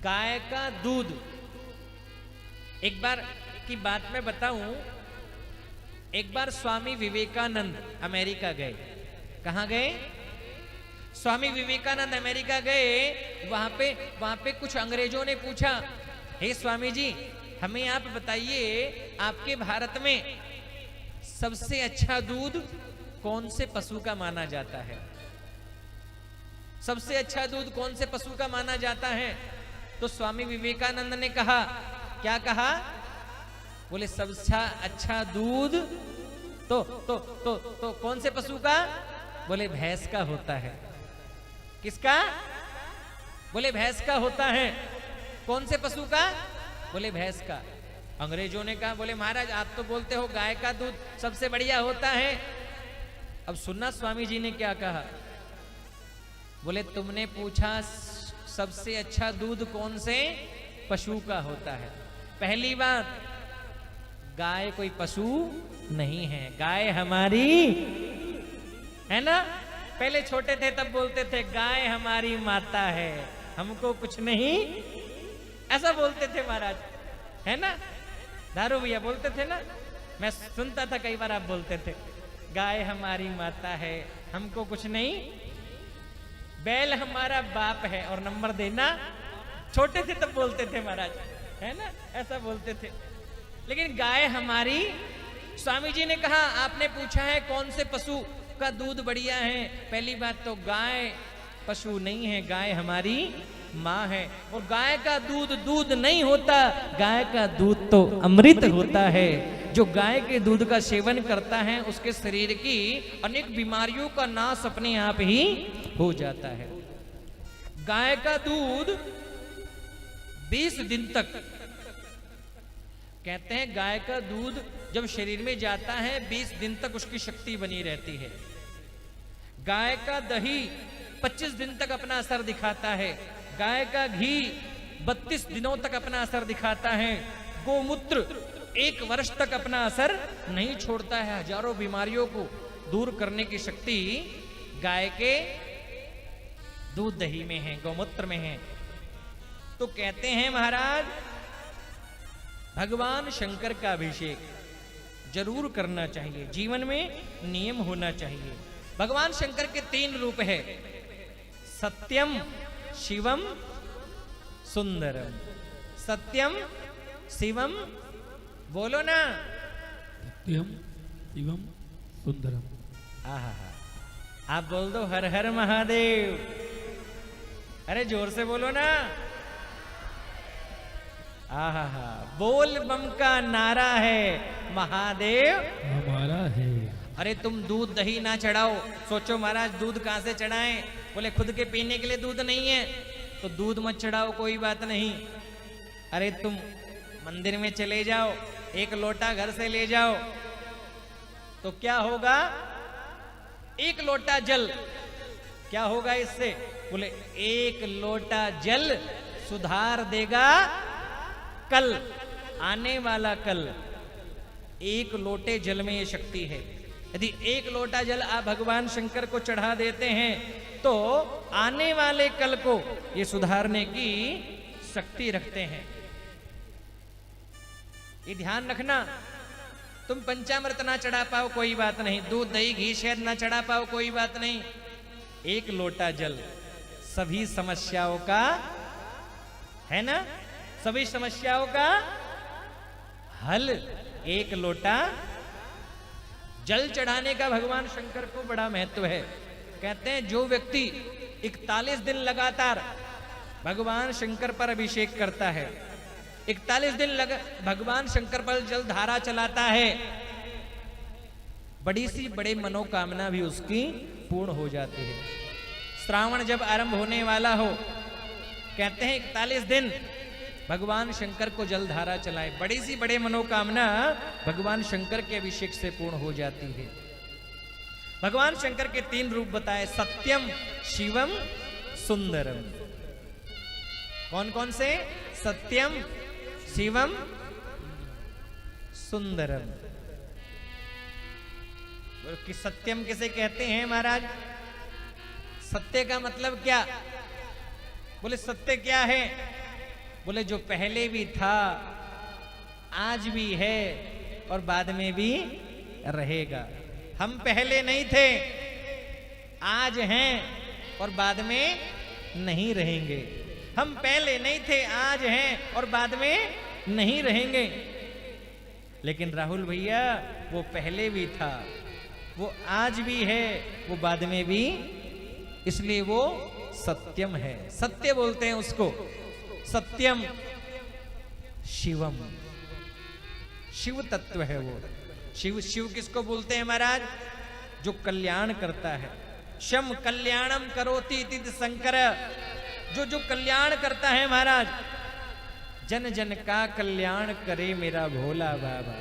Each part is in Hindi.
गाय का दूध। एक बार की बात मैं बताऊं, एक बार स्वामी विवेकानंद अमेरिका गए। कहां गए? स्वामी विवेकानंद अमेरिका गए। वहां पे कुछ अंग्रेजों ने पूछा, हे स्वामी जी, हमें आप बताइए, आपके भारत में सबसे अच्छा दूध कौन से पशु का माना जाता है? सबसे अच्छा दूध कौन से पशु का माना जाता है? तो स्वामी विवेकानंद ने कहा, क्या कहा? बोले सबसे अच्छा दूध तो कौन से पशु का? बोले भैंस का होता है। किसका? बोले भैंस का होता है। कौन से पशु का? बोले भैंस का। अंग्रेजों ने कहा, बोले महाराज आप तो बोलते हो गाय का दूध सबसे बढ़िया होता है। अब सुनना स्वामी जी ने क्या कहा। बोले तुमने पूछा सबसे अच्छा दूध कौन से पशु का होता है। पहली बात, गाय कोई पशु नहीं है, गाय हमारी है ना। पहले छोटे थे तब बोलते थे गाय हमारी माता है, हमको कुछ नहीं, ऐसा बोलते थे महाराज, है ना। दारू भैया बोलते थे ना, मैं सुनता था कई बार आप बोलते थे गाय हमारी माता है, हमको कुछ नहीं, बैल हमारा बाप है और नंबर देना। छोटे थे तब बोलते थे महाराज, है ना, ऐसा बोलते थे। लेकिन गाय हमारी, स्वामी जी ने कहा आपने पूछा है कौन से पशु का दूध बढ़िया है। पहली बात तो गाय पशु नहीं है, गाय हमारी माँ है। और गाय का दूध दूध नहीं होता, गाय का दूध तो अमृत होता है। जो गाय के दूध का सेवन करता है उसके शरीर की अनेक बीमारियों का नाश अपने आप ही हो जाता है। गाय का दूध 20 दिन तक, कहते हैं गाय का दूध जब शरीर में जाता है 20 दिन तक उसकी शक्ति बनी रहती है। गाय का दही 25 दिन तक अपना असर दिखाता है। गाय का घी 32 दिनों तक अपना असर दिखाता है। गोमूत्र 1 वर्ष तक अपना असर नहीं छोड़ता है। हजारों बीमारियों को दूर करने की शक्ति गाय के दूध दही में है, गौमूत्र में है। तो कहते हैं महाराज भगवान शंकर का अभिषेक जरूर करना चाहिए, जीवन में नियम होना चाहिए। भगवान शंकर के 3 रूप है, सत्यम शिवम सुंदरम। सत्यम शिवम, बोलो ना, सत्यम शिवम सुंदरम। आहा, आप बोल दो हर हर महादेव। अरे जोर से बोलो ना। आहा, बोल बम का नारा है, महादेव हमारा है। अरे तुम दूध दही ना चढ़ाओ। सोचो महाराज दूध कहां से चढ़ाएं? बोले खुद के पीने के लिए दूध नहीं है तो दूध मत चढ़ाओ, कोई बात नहीं। अरे तुम मंदिर में चले जाओ, 1 लोटा घर से ले जाओ, तो क्या होगा? 1 लोटा जल, क्या होगा इससे? बोले 1 लोटा जल सुधार देगा कल, आने वाला कल। 1 लोटे जल में ये शक्ति है। यदि 1 लोटा जल आप भगवान शंकर को चढ़ा देते हैं तो आने वाले कल को ये सुधारने की शक्ति रखते हैं। ये ध्यान रखना। तुम पंचामृत ना चढ़ा पाओ कोई बात नहीं, दूध दही घी शहद ना चढ़ा पाओ कोई बात नहीं, 1 लोटा जल सभी समस्याओं का, है ना, सभी समस्याओं का हल। 1 लोटा जल चढ़ाने का भगवान शंकर को बड़ा महत्व है। कहते हैं जो व्यक्ति 41 दिन लगातार भगवान शंकर पर अभिषेक करता है, 41 दिन भगवान शंकर पर जल धारा चलाता है, बड़ी सी बड़े मनोकामना भी उसकी पूर्ण हो जाती है। श्रावण जब आरंभ होने वाला हो, कहते हैं 41 दिन भगवान शंकर को जल धारा चलाए, बड़ी सी बड़े मनोकामना भगवान शंकर के अभिषेक से पूर्ण हो जाती है। भगवान शंकर के 3 रूप बताए, सत्यम शिवम सुंदरम। कौन कौन से? सत्यम शिवम सुंदरम। कि सत्यम किसे कहते हैं महाराज? सत्य का मतलब क्या? बोले सत्य क्या है? बोले जो पहले भी था, आज भी है और बाद में भी रहेगा। हम पहले नहीं थे, आज हैं और बाद में नहीं रहेंगे। हम पहले नहीं थे, आज हैं और बाद में नहीं रहेंगे। लेकिन राहुल भैया वो पहले भी था, वो आज भी है, वो बाद में भी, इसलिए वो सत्यम है। सत्य बोलते हैं उसको, सत्यम शिवम, शिव तत्व है वो। शिव, शिव किसको बोलते हैं महाराज? जो कल्याण करता है। शम कल्याणम करोति इति शंकर, जो कल्याण करता है महाराज। जन जन का कल्याण करे मेरा भोला बाबा,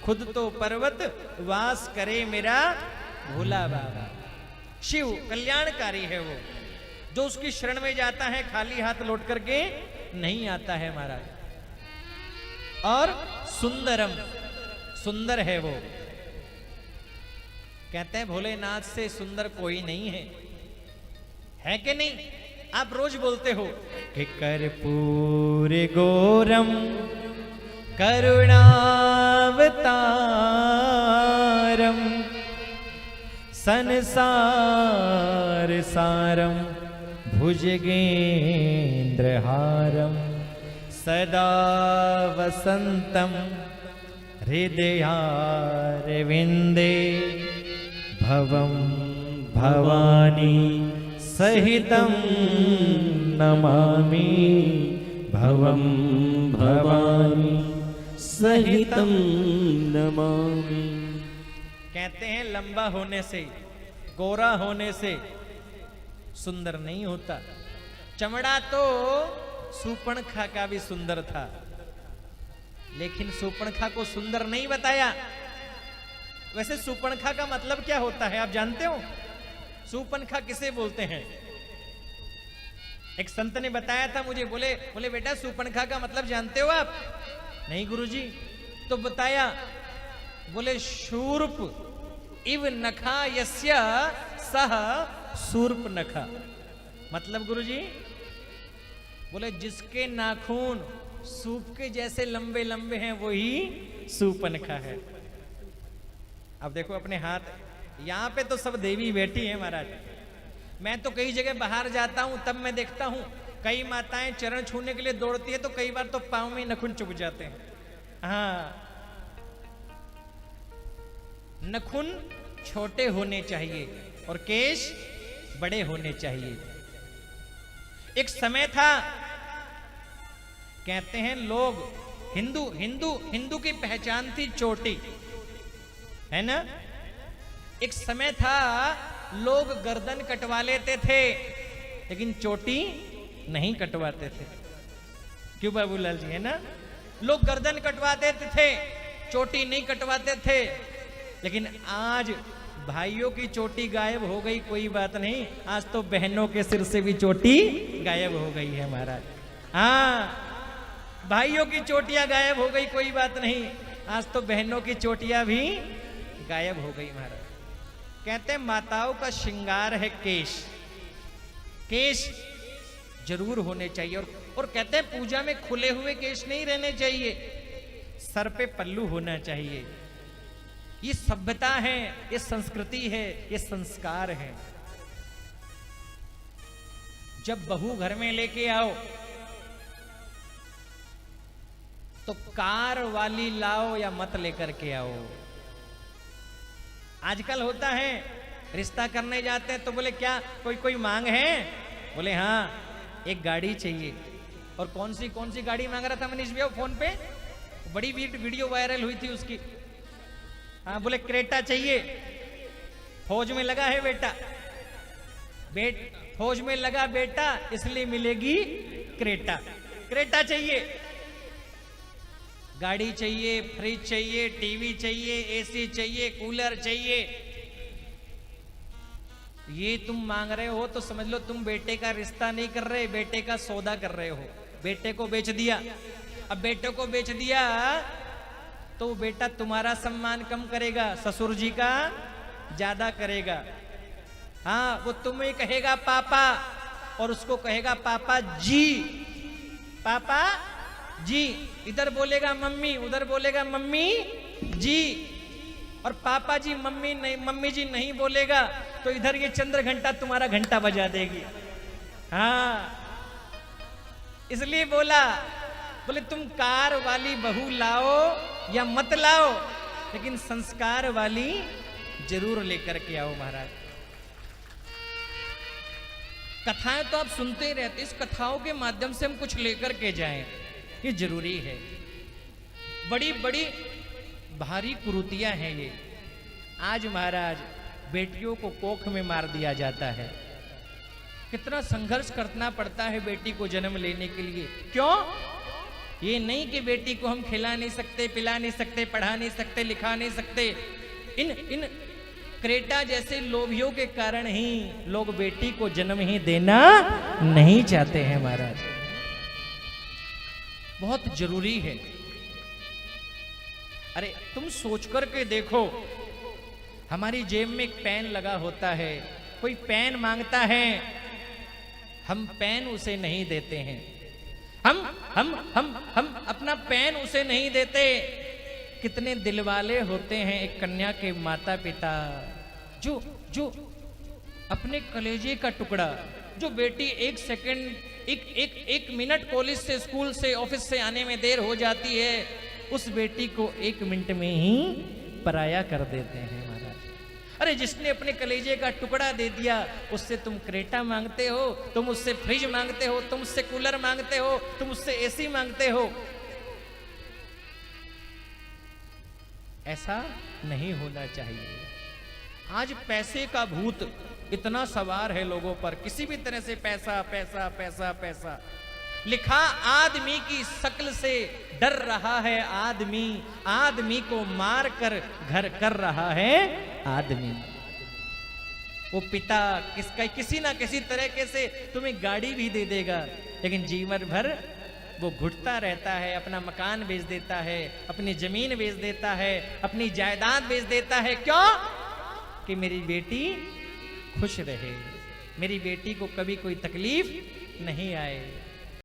खुद तो पर्वत वास करे मेरा भोला बाबा। शिव कल्याणकारी है वो, जो उसकी शरण में जाता है खाली हाथ लौट करके नहीं आता है महाराज। और सुंदरम, सुंदर है वो। कहते हैं भोलेनाथ से सुंदर कोई नहीं है कि नहीं? आप रोज बोलते हो कि कर्पूर गौरम करुणावतारम संसार सारम भुजगेंद्रहारम सदा वसंतम हृदयारविंदे भवम भवानी सहितं नमामि, भवम भवानी सहितं नमामि। कहते हैं लंबा होने से, गोरा होने से सुंदर नहीं होता। चमड़ा तो सूर्पणखा का भी सुंदर था, लेकिन सूर्पणखा को सुंदर नहीं बताया। वैसे सूर्पणखा का मतलब क्या होता है आप जानते हो? सूर्पणखा किसे बोलते हैं? एक संत ने बताया था मुझे, बोले बेटा सूर्पणखा का मतलब जानते हो आप? नहीं गुरुजी। तो बताया, बोले शूर्प इव नखा यस्य सह सूर्पनखा। मतलब गुरुजी, बोले जिसके नाखून सूप के जैसे लंबे लंबे हैं वही सूर्पनखा है। अब देखो अपने हाथ, यहाँ पे तो सब देवी बैठी है महाराज। मैं तो कई जगह बाहर जाता हूं तब मैं देखता हूं कई माताएं चरण छूने के लिए दौड़ती है तो कई बार तो पांव में नखून चुभ जाते हैं। हाँ, नखून छोटे होने चाहिए और केश बड़े होने चाहिए। एक समय था, कहते हैं लोग, हिंदू की पहचान थी चोटी, है ना? एक समय था लोग गर्दन कटवा लेते थे लेकिन चोटी नहीं कटवाते थे। क्यों बाबूलाल जी, है ना? लोग गर्दन कटवाते थे, चोटी नहीं कटवाते थे। लेकिन आज भाइयों की चोटी गायब हो गई, कोई बात नहीं, आज तो बहनों के सिर से भी चोटी गायब हो गई है महाराज। हाँ, भाइयों की चोटियां गायब हो गई, कोई बात नहीं, आज तो बहनों की चोटियां भी गायब हो गई महाराज। कहते हैं माताओं का श्रृंगार है केश, केश जरूर होने चाहिए। और कहते हैं पूजा में खुले हुए केश नहीं रहने चाहिए, सर पे पल्लू होना चाहिए। ये सभ्यता है, ये संस्कृति है, ये संस्कार है। जब बहू घर में लेके आओ तो कार वाली लाओ या मत लेकर के आओ। आजकल होता है रिश्ता करने जाते हैं तो बोले क्या कोई मांग है? बोले हाँ, एक गाड़ी चाहिए। और कौन सी गाड़ी मांग रहा था मनीष भैया फोन पे? बड़ी वीडियो वायरल हुई थी उसकी। हाँ, बोले क्रेटा चाहिए, फौज में लगा है बेटा, फौज में लगा बेटा इसलिए मिलेगी क्रेटा। क्रेटा चाहिए, गाड़ी चाहिए, फ्रिज चाहिए, टीवी चाहिए, एसी चाहिए, कूलर चाहिए। ये तुम मांग रहे हो तो समझ लो तुम बेटे का रिश्ता नहीं कर रहे, बेटे का सौदा कर रहे हो। बेटे को बेच दिया। अब बेटे को बेच दिया तो बेटा तुम्हारा सम्मान कम करेगा, ससुर जी का ज्यादा करेगा। हाँ, वो तुम्हें कहेगा पापा और उसको कहेगा पापा जी। पापा जी, इधर बोलेगा मम्मी, उधर बोलेगा मम्मी जी। और पापा जी मम्मी नहीं, मम्मी जी नहीं बोलेगा तो इधर ये चंद्र घंटा तुम्हारा घंटा बजा देगी। हाँ, इसलिए बोला, बोले तुम कार वाली बहू लाओ या मत लाओ, लेकिन संस्कार वाली जरूर लेकर के आओ महाराज। कथाएं तो आप सुनते ही रहते, इस कथाओं के माध्यम से हम कुछ लेकर के जाएं, ये जरूरी है। बड़ी बड़ी भारी कुरीतियां हैं ये। आज महाराज बेटियों को कोख में मार दिया जाता है। कितना संघर्ष करना पड़ता है बेटी को जन्म लेने के लिए। क्यों? ये नहीं कि बेटी को हम खिला नहीं सकते, पिला नहीं सकते, पढ़ा नहीं सकते, लिखा नहीं सकते। इन क्रेटा जैसे लोभियों के कारण ही लोग बेटी को जन्म ही देना नहीं चाहते हैं महाराज। बहुत जरूरी है। अरे तुम सोच करके देखो, हमारी जेब में एक पेन लगा होता है, कोई पेन मांगता है, हम पेन उसे नहीं देते हैं। हम अपना पेन उसे नहीं देते। कितने दिलवाले होते हैं एक कन्या के माता पिता, जो अपने कलेजे का टुकड़ा, जो बेटी एक सेकंड एक मिनट कॉलेज से, स्कूल से, ऑफिस से आने में देर हो जाती है, उस बेटी को 1 मिनट में ही पराया कर देते हैं महाराज। अरे जिसने अपने कलेजे का टुकड़ा दे दिया, उससे तुम क्रेटा मांगते हो, तुम उससे फ्रिज मांगते हो, तुम उससे कूलर मांगते हो, तुम उससे एसी मांगते हो। ऐसा नहीं होना चाहिए। आज पैसे का भूत इतना सवार है लोगों पर, किसी भी तरह से पैसा पैसा पैसा पैसा। लिखा आदमी की शक्ल से डर रहा है आदमी, आदमी को मार कर घर कर रहा है आदमी। वो पिता किसी ना किसी तरीके से तुम्हें गाड़ी भी दे देगा, लेकिन जीवन भर वो घुटता रहता है, अपना मकान बेच देता है, अपनी जमीन बेच देता है, अपनी जायदाद बेच देता है। क्यों? कि मेरी बेटी खुश रहे, मेरी बेटी को कभी कोई तकलीफ नहीं आए।